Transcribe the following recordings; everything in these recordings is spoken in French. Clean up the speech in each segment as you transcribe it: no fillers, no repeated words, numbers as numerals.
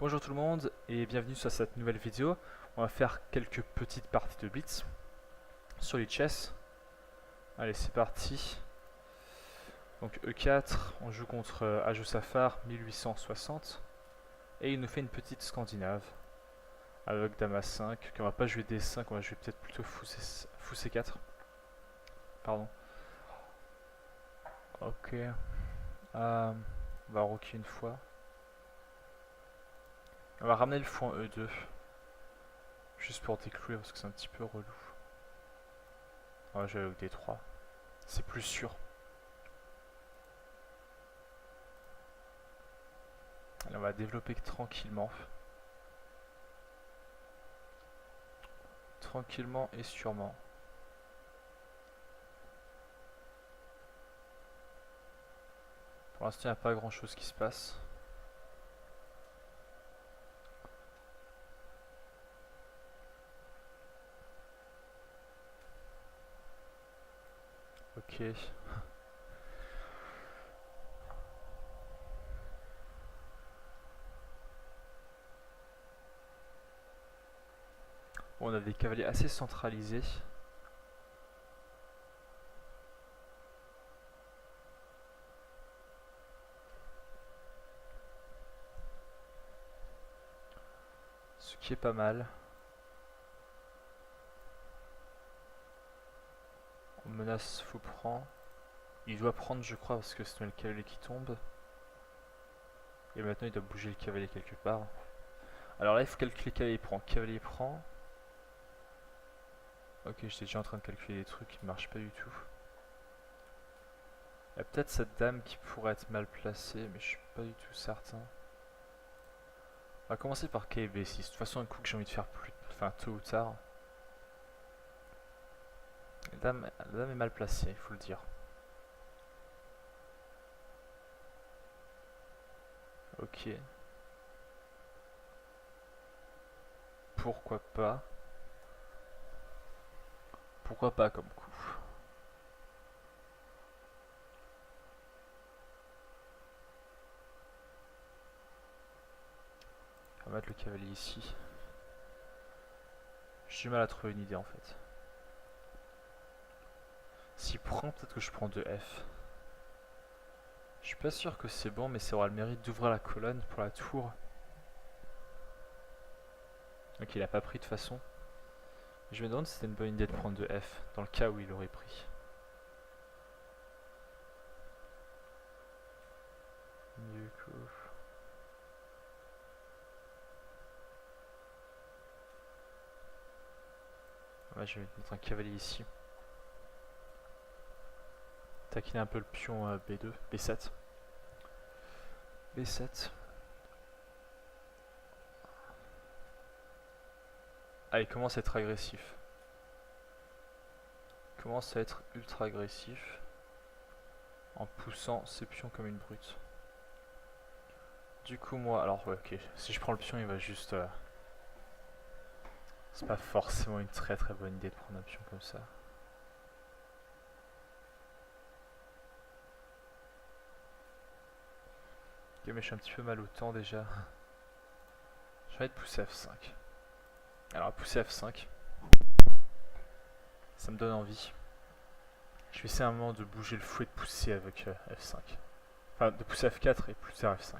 Bonjour tout le monde et bienvenue sur cette nouvelle vidéo. On va faire quelques petites parties de Blitz sur les chess. Allez, c'est parti. Donc E4, on joue contre Ajo Safar 1860 et il nous fait une petite Scandinave avec Dame A5. On va pas jouer D5, on va jouer peut-être plutôt Fou C4. Pardon. Ok. On va roquer une fois. On va ramener le fou en E2. Juste pour déclouer parce que c'est un petit peu relou. On va jouer avec D3. C'est plus sûr. Allez, on va développer tranquillement. Tranquillement et sûrement. Pour l'instant, il n'y a pas grand chose qui se passe. Ok. Bon, on a des cavaliers assez centralisés. Ce qui est pas mal. On menace, fou prend. Il doit prendre, je crois, parce que c'est le cavalier qui tombe. Et maintenant, il doit bouger le cavalier quelque part. Alors là, il faut calculer cavalier prend. Cavalier prend. Ok, j'étais déjà en train de calculer des trucs qui ne marchent pas du tout. Il y a peut-être cette dame qui pourrait être mal placée, mais je suis pas du tout certain. On va commencer par KB6. De toute façon, un coup que j'ai envie de faire tôt ou tard. La dame est mal placée, il faut le dire. Ok. Pourquoi pas? Pourquoi pas comme coup? On va mettre le cavalier ici. J'ai du mal à trouver une idée en fait. S'il prend, peut-être que je prends 2F. Je suis pas sûr que c'est bon, mais ça aura le mérite d'ouvrir la colonne pour la tour. Ok, il a pas pris de toute façon. Je me demande si c'était une bonne idée de prendre 2F, dans le cas où il aurait pris. Du coup... Ouais, je vais mettre un cavalier ici. Taquiner un peu le pion B2, B7. B7. Ah, il commence à être agressif. Il commence à être ultra agressif. En poussant ses pions comme une brute. Du coup, moi, alors ouais, ok. Si je prends le pion, il va juste... C'est pas forcément une très bonne idée de prendre un pion comme ça. Ok, mais je suis un petit peu mal au temps déjà. J'ai envie de pousser F5. Alors, pousser F5. Ça me donne envie. Je vais essayer un moment de bouger le fou et de pousser avec F5. Enfin, de pousser F4 et pousser F5.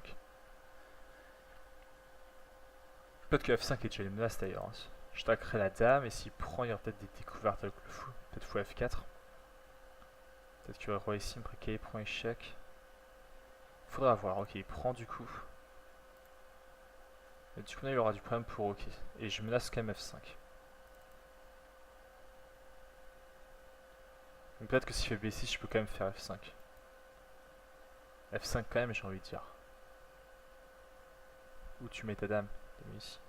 Peut-être que F5 est déjà une menace d'ailleurs. Je taquerai la dame et s'il prend, il y aura peut-être des découvertes avec le fou. Peut-être fou F4. Peut-être qu'il y aura roi ici, après qu'il prend échec. Faudra voir, ok, il prend du coup. Et du coup, là, il aura du problème pour ok. Et je menace quand même F5. Donc peut-être que s'il fait B6, je peux quand même faire F5. F5 quand même, j'ai envie de dire. Où tu mets ta dame? T'as mis ici.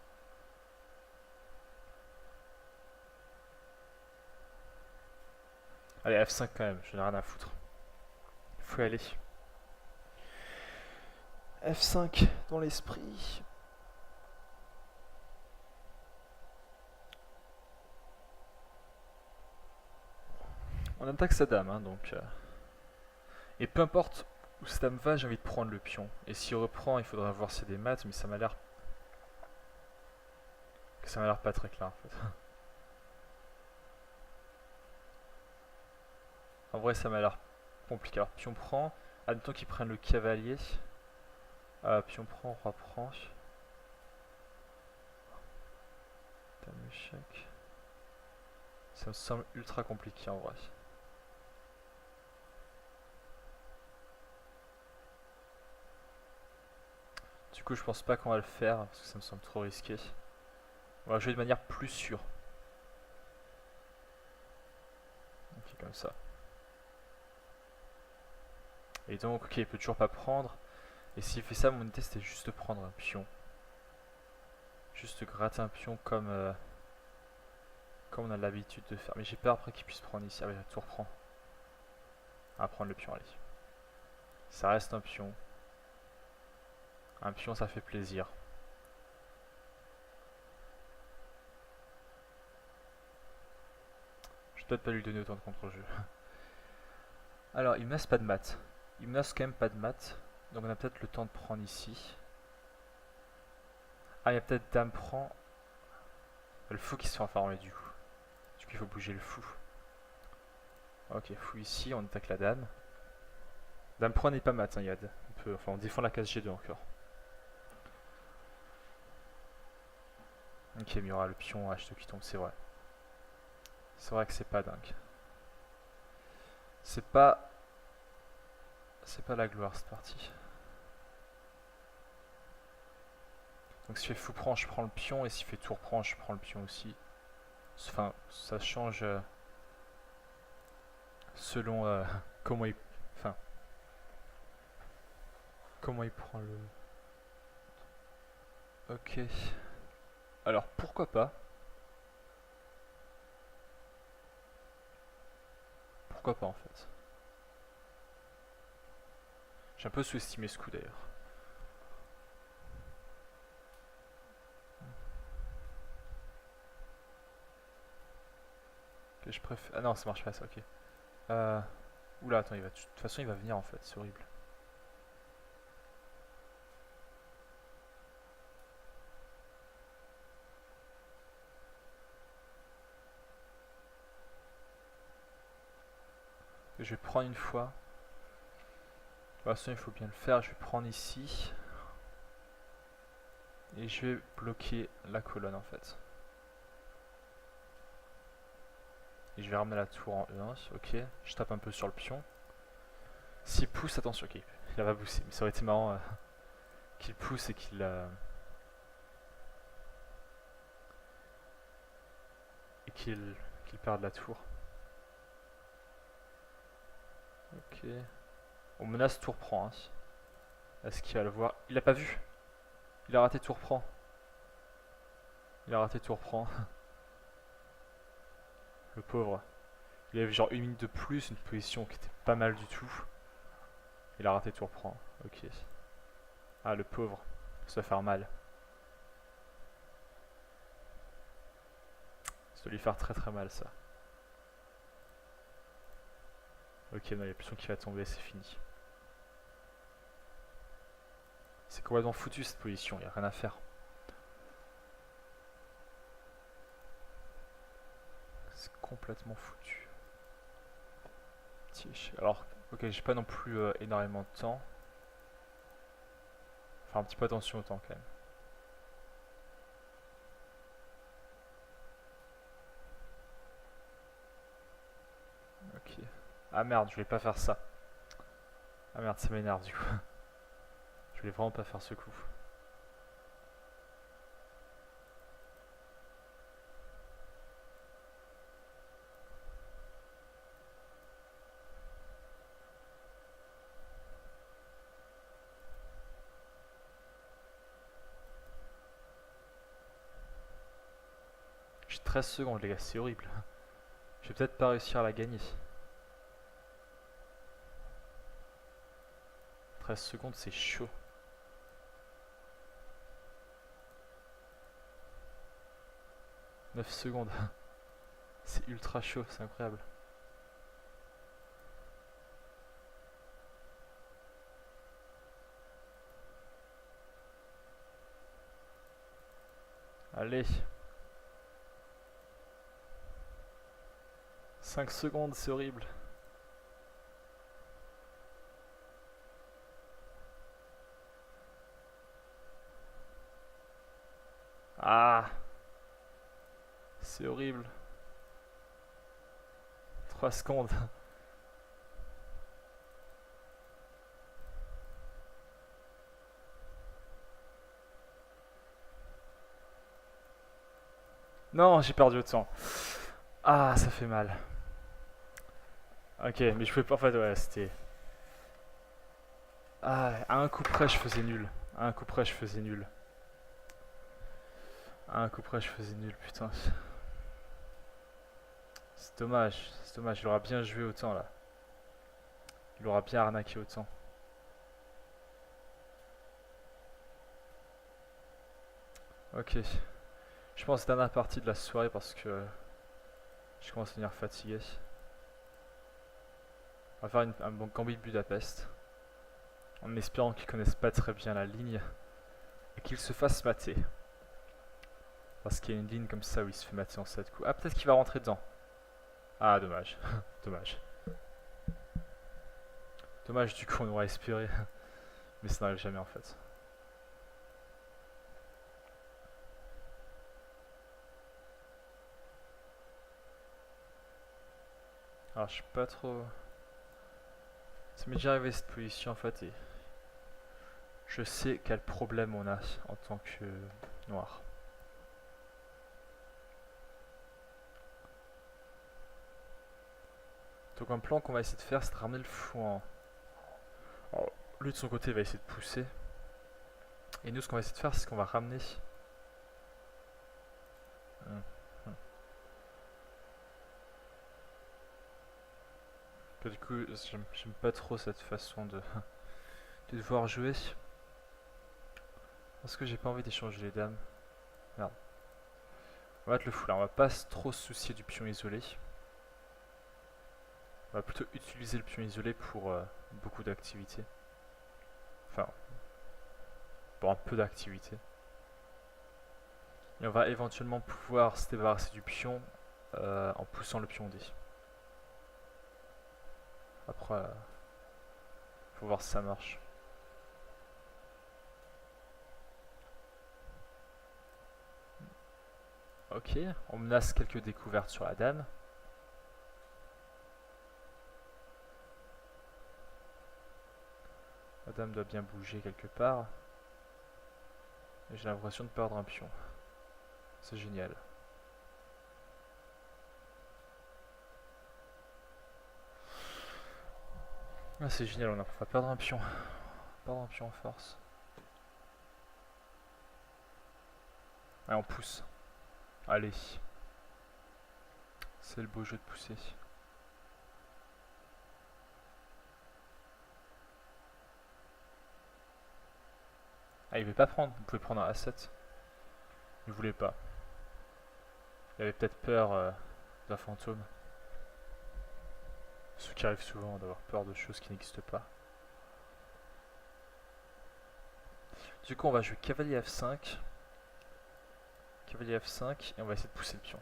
Allez, F5 quand même, je n'ai rien à foutre. Faut y aller. F5 dans l'esprit. On attaque sa dame, hein, donc... Et peu importe où cette dame va, j'ai envie de prendre le pion. Et s'il reprend, il faudra voir si c'est des maths, mais ça m'a l'air Ça m'a l'air pas très clair en fait. En vrai ça m'a l'air compliqué. Alors pion prend, admettons qu'ils prennent le cavalier. Pion prend, roi prend. Dame échec. Ça me semble ultra compliqué en vrai. Du coup je pense pas qu'on va le faire parce que ça me semble trop risqué. On va jouer de manière plus sûre. Ok, comme ça. Et donc, ok, il peut toujours pas prendre. Et s'il fait ça, mon idée c'était juste de prendre un pion. Juste gratter un pion comme on a l'habitude de faire. Mais j'ai peur après qu'il puisse prendre ici. Ah oui, tout reprend. On va prendre le pion, allez. Ça reste un pion. Un pion, ça fait plaisir. Je vais peut-être pas lui donner autant de contre-jeu. Alors, il menace pas de maths. Il menace quand même pas de maths. Donc on a peut-être le temps de prendre ici. Ah, il y a peut-être dame prend. Le fou qui se fait enfermer du coup. Du coup, il faut bouger le fou. Ok, fou ici, on attaque la dame. Dame prend n'est pas mat, hein, Yad. On défend la case G2 encore. Ok, mais il y aura le pion H2 qui tombe, c'est vrai. C'est vrai que c'est pas dingue. C'est pas la gloire cette partie. Donc s'il fait fou prend, je prends le pion, et s'il fait tour prend, je prends le pion aussi. Enfin, ça change selon comment il... Enfin, comment il prend le... Ok. Alors, pourquoi pas? Pourquoi pas en fait? J'ai un peu sous-estimé ce coup d'ailleurs. Ok, je préfère... Ah non, ça marche pas ça, ok. Oula, attends, de toute façon il va venir en fait, c'est horrible. Je vais prendre une fois. De toute façon, il faut bien le faire. Je vais prendre ici. Et je vais bloquer la colonne en fait. Et je vais ramener la tour en E1. Ok. Je tape un peu sur le pion. S'il pousse, attention, ok. Il va pousser. Mais ça aurait été marrant qu'il pousse et qu'il perde la tour. Ok. On menace tour prend. Hein. Est-ce qu'il va le voir? Il a pas vu. Il a raté tour prend. Il a raté tour prend. Le pauvre. Il avait genre une minute de plus, une position qui était pas mal du tout. Il a raté tour prend. Ok. Ah, le pauvre. Ça va faire mal. Ça doit lui faire très très mal ça. Ok, non, il y a plus son qui va tomber, c'est fini. C'est complètement foutu cette position, il n'y a rien à faire. C'est complètement foutu. Alors, ok, j'ai pas non plus énormément de temps. Faire un petit peu attention au temps quand même. Ok. Ah merde, je voulais pas faire ça. Ah merde, ça m'énerve du coup. Je voulais vraiment pas faire ce coup. J'ai 13 secondes les gars, c'est horrible. Je vais peut-être pas réussir à la gagner. 13 secondes, c'est chaud. 9 secondes. C'est ultra chaud, c'est incroyable. Allez. 5 secondes, c'est horrible. Ah, c'est horrible. 3 secondes. Non, j'ai perdu autant. Ah, ça fait mal. Ok, mais je pouvais pas. En fait, ouais, c'était. Ah, à un coup près, je faisais nul. À un coup près, je faisais nul. À un coup près, je faisais nul, putain. C'est dommage, c'est dommage. Il aura bien joué autant là. Il aura bien arnaqué autant. Ok. Je pense dernière partie de la soirée parce que je commence à devenir fatigué. On va faire un bon Gambit de Budapest. En espérant qu'ils connaissent pas très bien la ligne. Et qu'ils se fassent mater. Parce qu'il y a une ligne comme ça où il se fait mater en 7 coups. Ah, peut-être qu'il va rentrer dedans. Ah, dommage. Dommage. Dommage, du coup, on aurait espéré. Mais ça n'arrive jamais en fait. Alors, je suis pas trop. Ça m'est déjà arrivé cette position en fait. Et je sais quel problème on a en tant que noir. Donc un plan qu'on va essayer de faire, c'est de ramener le fou en... Alors, lui de son côté va essayer de pousser. Et nous ce qu'on va essayer de faire, c'est qu'on va ramener... Du coup, j'aime pas trop cette façon de devoir jouer. Parce que j'ai pas envie d'échanger les dames. Merde. On va mettre le fou là, on va pas trop se soucier du pion isolé. On va plutôt utiliser le pion isolé pour beaucoup d'activités. Enfin, pour un peu d'activité. Et on va éventuellement pouvoir se débarrasser du pion en poussant le pion D. Après, faut voir si ça marche. Ok, on menace quelques découvertes sur la dame. La dame doit bien bouger quelque part. Et j'ai l'impression de perdre un pion. C'est génial. Ah, c'est génial, on va perdre un pion. Perdre un pion en force. Allez, on pousse. Allez. C'est le beau jeu de pousser. Ah, il veut pas prendre. Vous pouvez prendre un A7. Il voulait pas. Il avait peut-être peur d'un fantôme. Ce qui arrive souvent, d'avoir peur de choses qui n'existent pas. Du coup, on va jouer cavalier F5. Cavalier F5 et on va essayer de pousser le pion.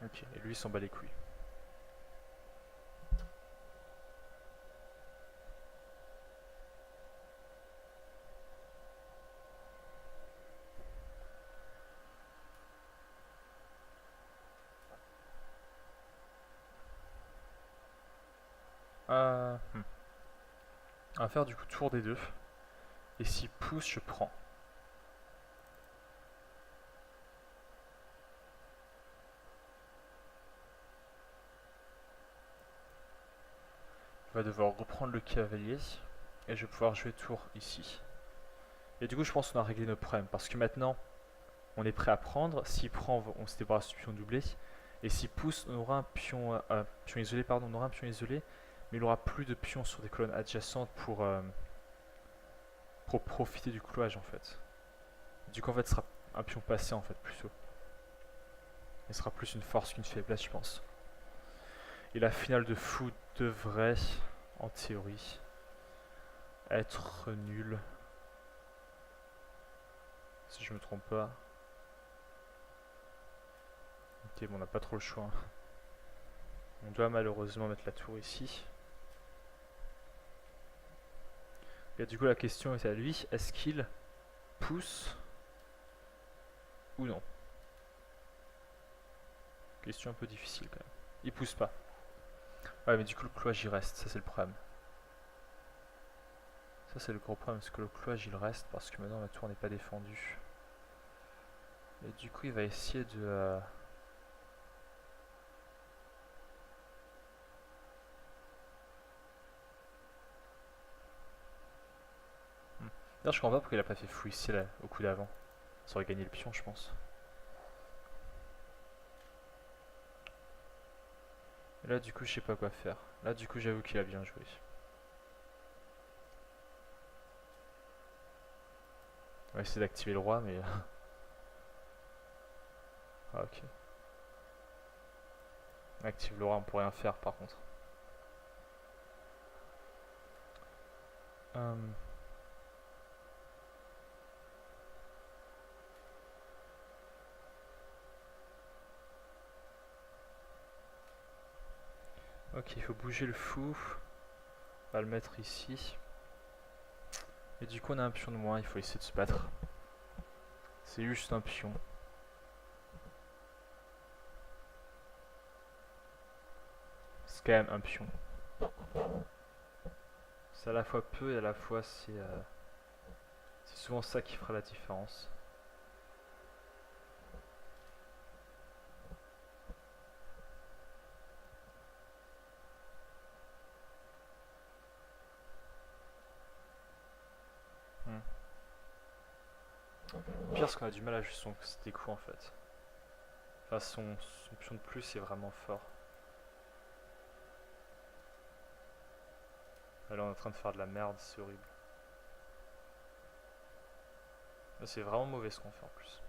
Ok, et lui il s'en bat les couilles. On va faire du coup tour des deux. Et s'il pousse, je prends. Il va devoir reprendre le cavalier. Et je vais pouvoir jouer tour ici. Et du coup, je pense qu'on a réglé nos problèmes. Parce que maintenant, on est prêt à prendre. S'il prend, on se débarrasse du pion doublé. Et s'il pousse, on aura un pion, pion isolé, pardon, on aura un pion isolé. Mais il aura plus de pions sur des colonnes adjacentes pour profiter du clouage en fait. Du coup, en fait, ce sera un pion passé en fait, plutôt. Il sera plus une force qu'une faiblesse, je pense. Et la finale de fou devrait, en théorie, être nulle. si je me trompe pas. Ok, bon, on n'a pas trop le choix, hein. On doit malheureusement mettre la tour ici. Et du coup la question est à lui, est-ce qu'il pousse ou non? Question un peu difficile quand même. Il pousse pas. Ouais, mais du coup le cloître il reste, ça c'est le problème. Ça c'est le gros problème, parce que le cloître il reste parce que maintenant la tour n'est pas défendue. Et du coup il va essayer de... D'ailleurs je comprends pas pourquoi il a pas fait fou ici là, au coup d'avant. Ça aurait gagné le pion je pense. Et là du coup je sais pas quoi faire. Là du coup j'avoue qu'il a bien joué. On va essayer d'activer le roi mais... ah ok. On active le roi, on peut rien faire par contre. Ok, il faut bouger le fou. On va le mettre ici. Et du coup on a un pion de moins, il faut essayer de se battre. C'est juste un pion. C'est quand même un pion. C'est à la fois peu et à la fois c'est souvent ça qui fera la différence. Le pire c'est qu'on a du mal à juste des coups en fait. Enfin son pion de plus est vraiment fort. Là on est en train de faire de la merde, c'est horrible. C'est vraiment mauvais ce qu'on fait en plus.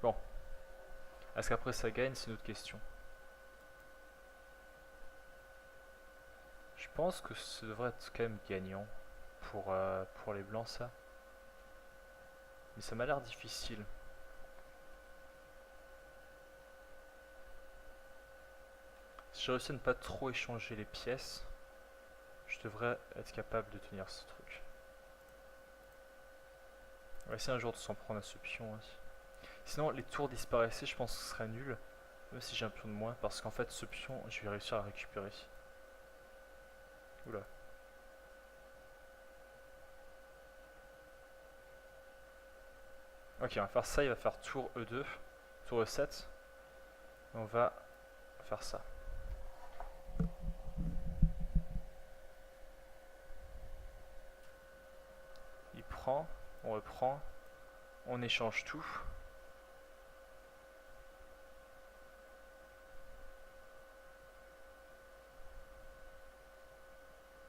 Bon. Est-ce qu'après ça gagne, c'est une autre question. Je pense que ça devrait être quand même gagnant pour les blancs ça. Mais ça m'a l'air difficile. Si je réussis à ne pas trop échanger les pièces, je devrais être capable de tenir ce truc. On va essayer un jour de s'en prendre à ce pion aussi. Sinon les tours disparaissaient, je pense que ce serait nul. Même si j'ai un pion de moins, parce qu'en fait ce pion, je vais réussir à le récupérer. Oula. Ok, on va faire ça, il va faire tour E2, tour E7. Et on va faire ça. Il prend, on reprend, on échange tout.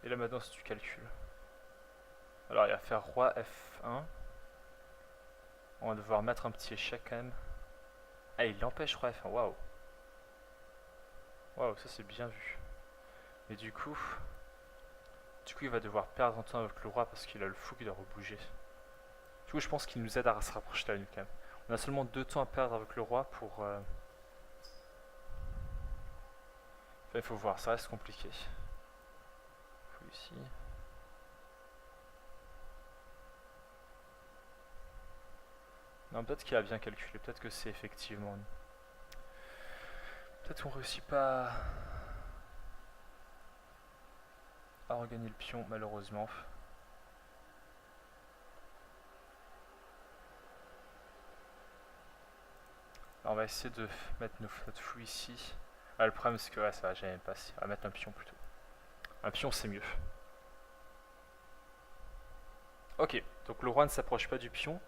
Et là maintenant si tu calcules. Alors il va faire roi F1. On va devoir mettre un petit échec quand même. Ah il l'empêche roi F1, waouh. Waouh, ça c'est bien vu. Mais du coup il va devoir perdre un temps avec le roi parce qu'il a le fou qui doit rebouger. Du coup je pense qu'il nous aide à se rapprocher de la nuit quand même. On a seulement 2 temps à perdre avec le roi pour... Enfin il faut voir, ça reste compliqué. Ici. Non, peut-être qu'il a bien calculé, peut-être que c'est effectivement... Peut-être qu'on réussit pas à regagner le pion, malheureusement. Alors, on va essayer de mettre notre fou ici. Ah, le problème c'est que ouais, ça va jamais passer. On va mettre un pion plutôt. Un pion c'est mieux. Ok, donc le roi ne s'approche pas du pion.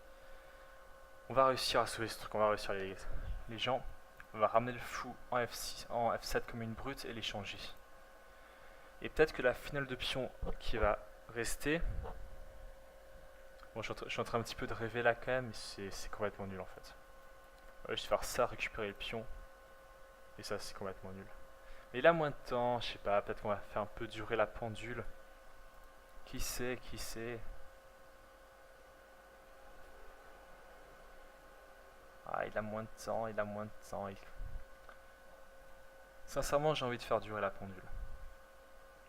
On va réussir à sauver ce truc, on va réussir les gens. On va ramener le fou en F6, en F7 comme une brute et l'échanger. Et peut-être que la finale de pion qui va rester... Bon, je suis en train un petit peu de rêver là quand même, mais c'est complètement nul en fait. On va juste faire ça, récupérer le pion. Et ça c'est complètement nul. Mais il a moins de temps, je sais pas, peut-être qu'on va faire un peu durer la pendule. Qui sait, qui sait. Ah, il a moins de temps, il a moins de temps. Sincèrement, j'ai envie de faire durer la pendule.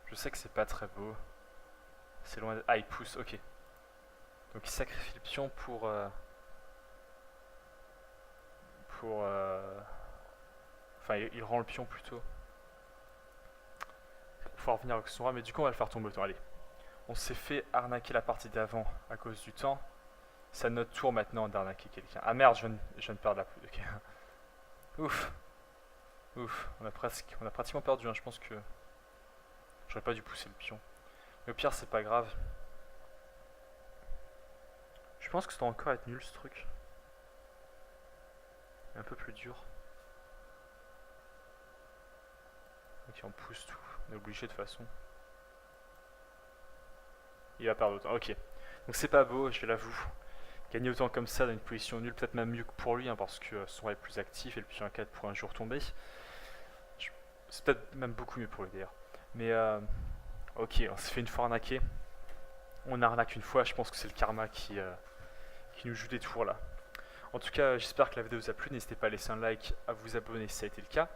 Je sais que c'est pas très beau. C'est loin de... Ah, il pousse, ok. Donc il sacrifie le pion pour... Enfin, il rend le pion plutôt. Pour pouvoir revenir avec son roi, mais du coup on va le faire tomber autant. Allez. On s'est fait arnaquer la partie d'avant à cause du temps. C'est à notre tour maintenant d'arnaquer quelqu'un. Ah merde, je viens de perdre la poudre. Ok. Ouf. Ouf. On a pratiquement perdu. Hein. Je pense que j'aurais pas dû pousser le pion. Mais au pire, c'est pas grave. Je pense que ça doit encore être nul ce truc. Un peu plus dur. Ok, on pousse tout. On est obligé de toute façon. Il va perdre autant. Ok. Donc c'est pas beau, je l'avoue. Gagner autant comme ça dans une position nulle, peut-être même mieux que pour lui, hein, parce que son roi est plus actif et le pion A4 pourrait un jour tomber. C'est peut-être même beaucoup mieux pour lui d'ailleurs. Mais ok, on s'est fait une fois arnaquer. On arnaque une fois, je pense que c'est le karma qui nous joue des tours là. En tout cas, j'espère que la vidéo vous a plu. N'hésitez pas à laisser un like, à vous abonner si ça a été le cas.